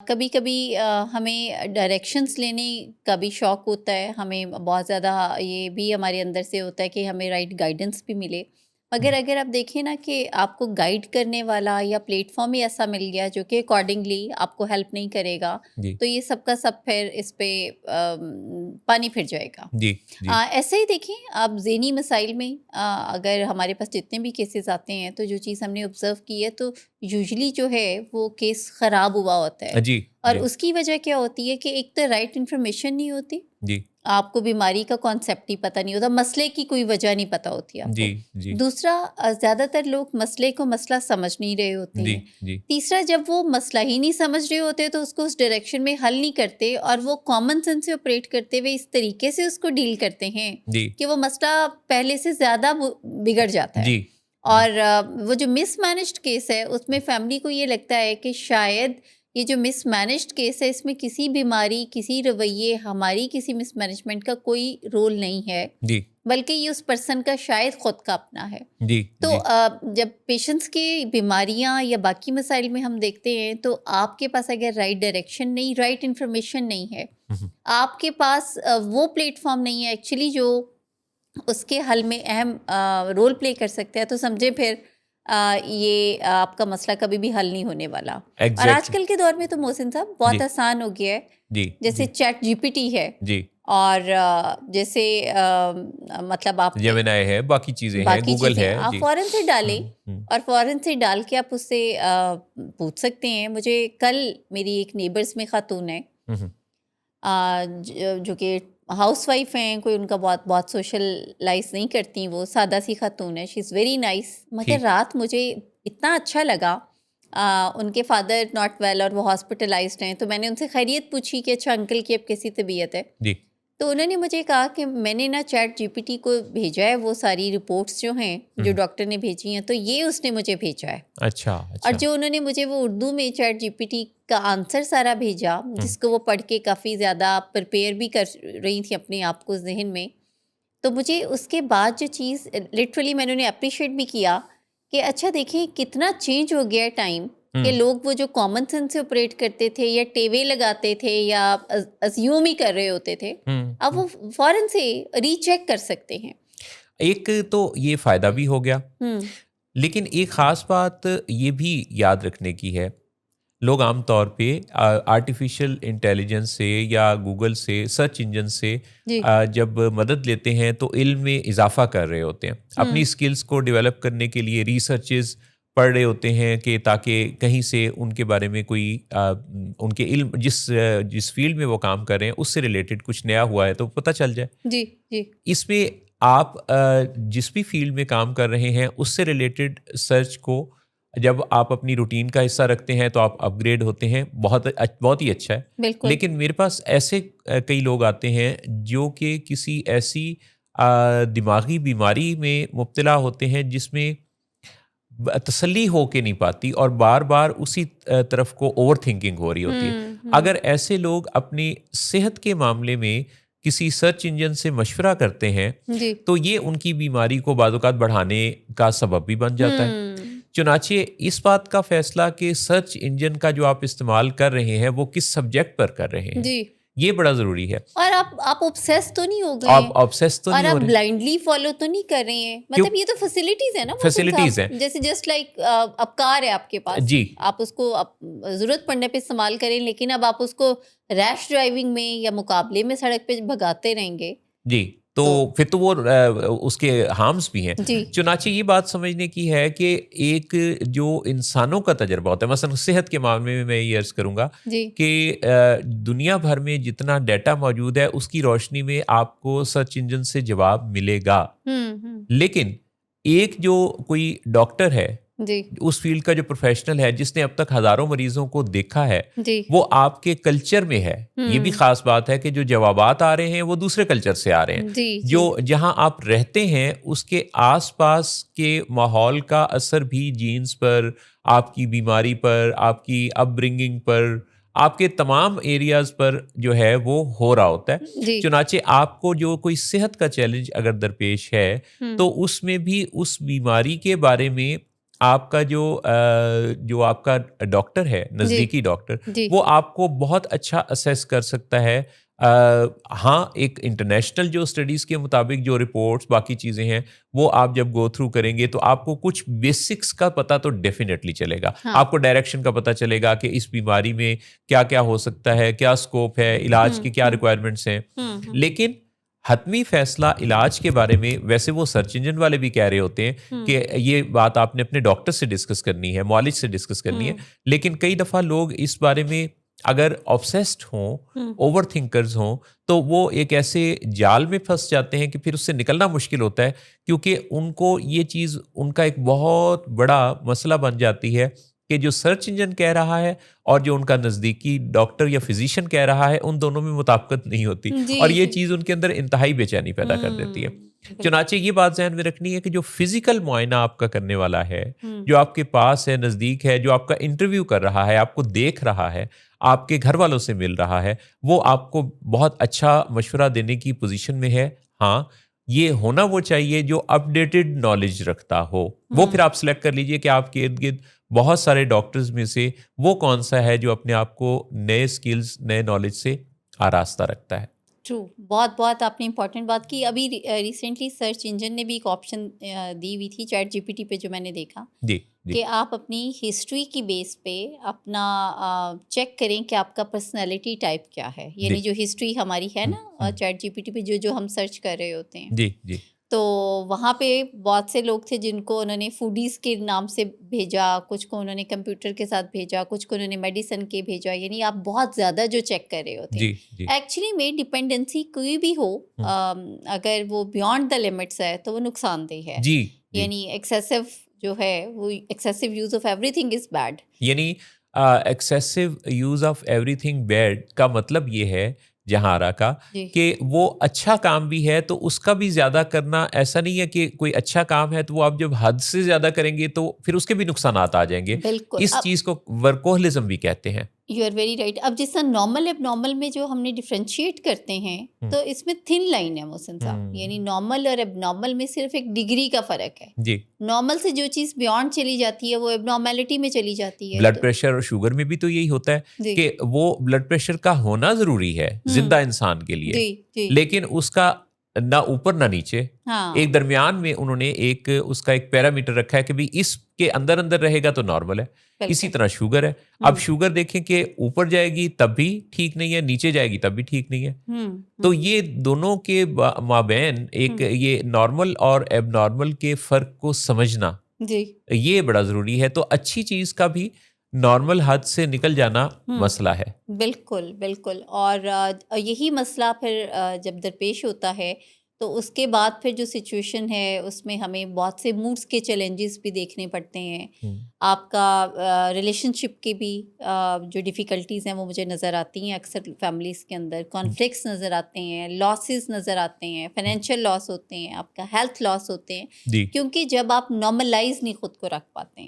कभी कभी हमें डायरेक्शंस लेने का भी शौक होता है, हमें बहुत ज़्यादा ये भी हमारे अंदर से होता है कि हमें राइट गाइडेंस भी मिले। मगर हुँ, अगर आप देखें ना कि आपको गाइड करने वाला या प्लेटफॉर्म ही ऐसा मिल गया जो कि अकॉर्डिंगली आपको हेल्प नहीं करेगा, जी, तो ये सबका सब फिर इस पे पानी फिर जाएगा। जी, जी, ऐसे ही देखें आप ज़हनी मसाइल में, अगर हमारे पास जितने भी केसेस आते हैं तो जो चीज़ हमने ऑब्ज़र्व की है, तो यूजुअली जो है वो केस ख़राब हुआ होता है। जी, और जी, उसकी वजह क्या होती है कि एक तो राइट इन्फॉर्मेशन नहीं होती, जी, आपको बीमारी का कॉन्सेप्ट ही पता नहीं होता, मसले की कोई वजह नहीं पता होती जी, आपको। जी, दूसरा, ज़्यादातर लोग मसले को मसला समझ नहीं रहे होते जी, हैं। जी, तीसरा, जब वो मसला ही नहीं समझ रहे होते तो उसको उस डायरेक्शन में हल नहीं करते और वो कॉमन सेंस से ऑपरेट करते हुए इस तरीके से उसको डील करते हैं जी, कि वो मसला पहले से ज़्यादा बिगड़ जाता है। जी, जी, और वो जो मिसमैनेज्ड केस है उसमें फैमिली को ये लगता है कि शायद ये जो मिसमैनेज्ड केस है इसमें किसी बीमारी, किसी रवैये, हमारी किसी मिसमैनेजमेंट का कोई रोल नहीं है, जी, बल्कि ये उस पर्सन का शायद खुद का अपना है। जी, तो जी, जब पेशेंट्स की बीमारियां या बाकी मसाइल में हम देखते हैं तो आपके पास अगर राइट डायरेक्शन नहीं, राइट इन्फॉर्मेशन नहीं है, हुँ, हुँ, आपके पास वो प्लेटफॉर्म नहीं है एक्चुअली जो उसके हल में अहम रोल प्ले कर सकते हैं, तो समझे फिर ये आपका मसला कभी भी हल नहीं होने वाला। और एग्ज़ैक्टली, आजकल के दौर में तो मोहसिन साहब बहुत जी, आसान हो गया है। जी, जैसे जी, चैट जीपीटी है, जी, और जैसे मतलब आप जेमिनी है, बाकी चीज़ें हैं, बाकी गूगल चीज़ें है, आप जी, फ़ौरन से डालें हुँ, हुँ, और फ़ौरन से डाल के आप उससे पूछ सकते हैं। मुझे कल मेरी एक नेबर्स में ख़ातून है, हुँ, हुँ, जो कि हाउसवाइफ हैं, कोई उनका बहुत बहुत सोशलाइज नहीं करती, वो सादा सी खातून है, शी इज़ वेरी नाइस। मगर ठीक, रात मुझे इतना अच्छा लगा, उनके फादर नॉट वेल और वो हॉस्पिटलाइज्ड हैं, तो मैंने उनसे खैरियत पूछी कि अच्छा अंकल की अब कैसी तबीयत है। जी, तो उन्होंने मुझे कहा कि मैंने ना चैट जीपीटी को भेजा है वो सारी रिपोर्ट्स जो हैं हुँ, जो हुँ, डॉक्टर ने भेजी हैं, तो ये उसने मुझे भेजा है। अच्छा, और अच्छा, जो उन्होंने मुझे वो उर्दू में चैट जीपीटी का आंसर सारा भेजा, हुँ, जिसको वो पढ़ के काफ़ी ज़्यादा प्रिपेयर भी कर रही थी अपने आप को ज़हन में, तो मुझे उसके बाद जो चीज़ लिटरली मैंने उन्हें अप्रिशिएट भी किया कि अच्छा देखिए कितना चेंज हो गया है टाइम, कि हुँ, लोग वो जो कॉमन सेंस से ऑपरेट करते थे या टेवे लगाते थे या अज्यूम ही कर रहे होते थे, हुँ, अब हुँ। वो फ़ौरन से रीचेक कर सकते हैं। एक तो ये फ़ायदा भी हो गया, हुँ, लेकिन एक ख़ास बात ये भी याद रखने की है, लोग आम तौर पे आर्टिफ़िशियल इंटेलिजेंस से या गूगल से, सर्च इंजन से जी। जब मदद लेते हैं तो इल्म में इज़ाफ़ा कर रहे होते हैं। अपनी हुँ, स्किल्स को डेवलप करने के लिए रिसर्चेज़ पढ़ रहे होते हैं कि ताकि कहीं से उनके बारे में कोई उनके इल्म जिस फ़ील्ड में वो काम कर रहे हैं, उससे रिलेटेड कुछ नया हुआ है तो पता चल जाए। जी, जी। इसमें आप जिस भी फ़ील्ड में काम कर रहे हैं, उससे रिलेटेड सर्च को जब आप अपनी रूटीन का हिस्सा रखते हैं, तो आप अपग्रेड होते हैं, बहुत ही अच्छा है। बिल्कुल। लेकिन मेरे पास ऐसे कई लोग आते हैं, जो कि किसी ऐसी दिमागी बीमारी में मुब्तला होते हैं, जिसमें तसल्ली हो के नहीं पाती और बार-बार उसी तरफ को ओवरथिंकिंग हो रही होती है। हुँ, हुँ। अगर ऐसे लोग अपनी सेहत के मामले में किसी सर्च इंजन से मशवरा करते हैं, जी। तो ये उनकी बीमारी को बाज़-औक़ात बढ़ाने का सबब भी बन जाता है। हुँ। चुनांचे इस बात का फ़ैसला कि सर्च इंजन का जो आप इस्तेमाल कर रहे हैं, वो किस सब्जेक्ट पर कर रहे हैं, जी। ये बड़ा ज़रूरी है। और आप ऑब्सेस तो नहीं हो गए आप हैं ऑब्सेस तो और नहीं आप हो रहे, ब्लाइंडली फॉलो तो नहीं कर रहे हैं, क्यों? मतलब ये तो फैसिलिटीज है ना मोहसिन फैसिलिटीज़ साहब, हैं। जैसे जस्ट लाइक अब कार है आपके पास, जी। आप उसको जरूरत पड़ने पे इस्तेमाल करें, लेकिन अब आप उसको रैश ड्राइविंग में या मुकाबले में सड़क पे भगाते रहेंगे जी, तो तो फिर तो वो उसके हार्म्स भी हैं। जी। चुनांचे ये बात समझने की है कि एक जो इंसानों का तजुर्बा होता है, मसलन सेहत के मामले में मैं ये अर्ज़ करूँगा जी। कि दुनिया भर में जितना डाटा मौजूद है, उसकी रोशनी में आपको सर्च इंजन से जवाब मिलेगा। हम्म। लेकिन एक जो कोई डॉक्टर है, जी। उस फ़ील्ड का जो प्रोफ़ेशनल है, जिसने अब तक हज़ारों मरीज़ों को देखा है, जी। वो आपके कल्चर में है। ये भी हम्म। ख़ास बात है कि जो जवाबात आ रहे हैं, वो दूसरे कल्चर से आ रहे हैं। जी। जी। जो जहाँ आप रहते हैं, उसके आस-पास के माहौल का असर भी जीन्स पर, आपकी बीमारी पर, आपकी अपब्रिंगिंग पर, आपके तमाम एरियाज़ पर जो है, वो हो रहा होता है। जी। चुनांचे आपको जो कोई सेहत का चैलेंज अगर दरपेश है, हम्म। तो उसमें भी उस बीमारी के बारे में आपका जो आपका डॉक्टर है, नज़दीकी डॉक्टर, जी वो आपको बहुत अच्छा असेस कर सकता है। हाँ, एक इंटरनेशनल जो स्टडीज़ के मुताबिक जो रिपोर्ट्स बाकी चीज़ें हैं, वो आप जब गो थ्रू करेंगे तो आपको कुछ बेसिक्स का पता तो डेफिनेटली चलेगा। हाँ आपको डायरेक्शन का पता चलेगा कि इस बीमारी में क्या-क्या हो सकता है, क्या स्कोप है, इलाज की क्या हम्म रिक्वायरमेंट्स हैं। हम्म लेकिन हतमी फैसला इलाज के बारे में वैसे वो सर्च इंजन वाले भी कह रहे होते हैं हम्म कि ये बात आपने अपने डॉक्टर से डिस्कस करनी है, मौलिज से डिस्कस करनी है। हम्म लेकिन कई दफ़ा लोग इस बारे में अगर ऑब्सेस्ड हों, हम्म ओवर थिंकर्स हों, तो वो एक ऐसे जाल में फंस जाते हैं कि फिर उससे निकलना मुश्किल होता है, क्योंकि उनको ये चीज़ उनका एक बहुत बड़ा मसला बन जाती है कि जो सर्च इंजन कह रहा है और जो उनका नज़दीकी डॉक्टर या फिजिशियन कह रहा है, उन दोनों में मुताबिकत नहीं होती, जी और ये जी चीज़ उनके अंदर इंतहाई बेचैनी पैदा कर देती है। बिल्कुल चुनांचे ये बात ज़हन में रखनी है कि जो फिजिकल मुआयना आपका करने वाला है, हम्म जो आपके पास है, नज़दीक है, जो आपका इंटरव्यू कर रहा है, आपको देख रहा है, आपके घर वालों से मिल रहा है, वो आपको बहुत अच्छा मशवरा देने की पोजीशन में है। हाँ, ये होना वो चाहिए जो अपडेटेड नॉलेज रखता हो। वो फिर हम्म आप सिलेक्ट कर लीजिए कि आपके इर्द-गिर्द बहुत सारे डॉक्टर्स में से वो कौन-सा है जो अपने आप को नए स्किल्स, नए नॉलेज से आरास्ता रखता है। ट्रू बहुत बहुत आपने इंपॉर्टेंट बात की। अभी रिसेंटली सर्च इंजन ने भी एक ऑप्शन दी हुई थी चैट जीपीटी पे, जो मैंने देखा जी, जी। कि आप अपनी हिस्ट्री की बेस पे अपना चेक करें कि आपका पर्सनालिटी टाइप क्या है। यानी जी। जो हिस्ट्री हमारी है हुँ, ना हुँ। चैट जीपीटी पे, जो जो हम सर्च कर रहे होते हैं, जी, जी। तो वहाँ पे बहुत से लोग थे जिनको उन्होंने फूडीज़ के नाम से भेजा, कुछ को उन्होंने कंप्यूटर के साथ भेजा, कुछ को उन्होंने मेडिसिन के भेजा। यानी आप बहुत ज़्यादा जो चेक कर रहे होते जी, जी। हैं। एक्चुअली में डिपेंडेंसी कोई भी हो, हुँ। अगर वो बियॉन्ड द लिमिट्स है तो वो नुकसानदेह है। जी, जी। यानी एक्सेसिव जो है, वो excessive use of everything is bad. यानी excessive use of everything bad का मतलब ये है जहारा का, जी, कि वो अच्छा काम भी है तो उसका भी ज़्यादा करना ऐसा नहीं है कि कोई अच्छा काम है तो वो आप जब हद से ज़्यादा करेंगे तो फिर उसके भी नुकसानात आ जाएँगे। बिल्कुल। इस अब चीज़ को वर्कोहलिज़्म भी कहते हैं। You are very right. अब जिस तरह नॉर्मल एबनॉर्मल में जो हमने डिफरेंशिएट करते हैं, हुँ, तो इसमें थिन लाइन है मोहसिन साहब। यानी हुँ। नॉर्मल और एबनॉर्मल में सिर्फ एक डिग्री का फ़र्क है। जी। नॉर्मल से जो चीज़ बियॉन्ड चली जाती है वो एबनॉर्मेलिटी में चली जाती है। ब्लड तो प्रेशर और शुगर में भी तो यही होता है जी कि वो ब्लड प्रेशर का होना ज़रूरी है ज़िंदा हुँ, इंसान के लिए, जी, जी। लेकिन उसका ना ऊपर ना नीचे, एक हाँ, दरमियान में उन्होंने एक उसका एक पैरामीटर रखा है कि भाई इसके अंदर-अंदर रहेगा तो नॉर्मल है। इसी बिल्कुल। तरह शुगर है। अब हुँ, शुगर देखें कि ऊपर जाएगी तब भी ठीक नहीं है, नीचे जाएगी तब भी ठीक नहीं है। हुँ, तो हुँ, ये दोनों के माबैन एक हुँ, ये नॉर्मल और एबनॉर्मल के फ़र्क को समझना, जी, ये बड़ा ज़रूरी है। तो अच्छी चीज़ का भी नॉर्मल हद से निकल जाना हुँ। मसला है। बिल्कुल, बिल्कुल। और यही मसला फिर जब दरपेश होता है, तो उसके बाद फिर जो सिचुएशन है उसमें हमें बहुत से मूड्स के चैलेंजेस भी देखने पड़ते हैं। हुँ। आपका रिलेशनशिप के भी जो डिफ़िकल्टीज़ हैं वो मुझे नज़र आती हैं अक्सर फैमिलीज़ के अंदर। हुँ, कॉन्फ्लिक्ट्स नज़र आते हैं, लॉसेस नज़र आते हैं, हुँ। फाइनेंशियल लॉस होते हैं, आपका हेल्थ लॉस होते हैं, जी। क्योंकि जब आप नॉर्मलाइज़ नहीं खुद को रख पाते हैं।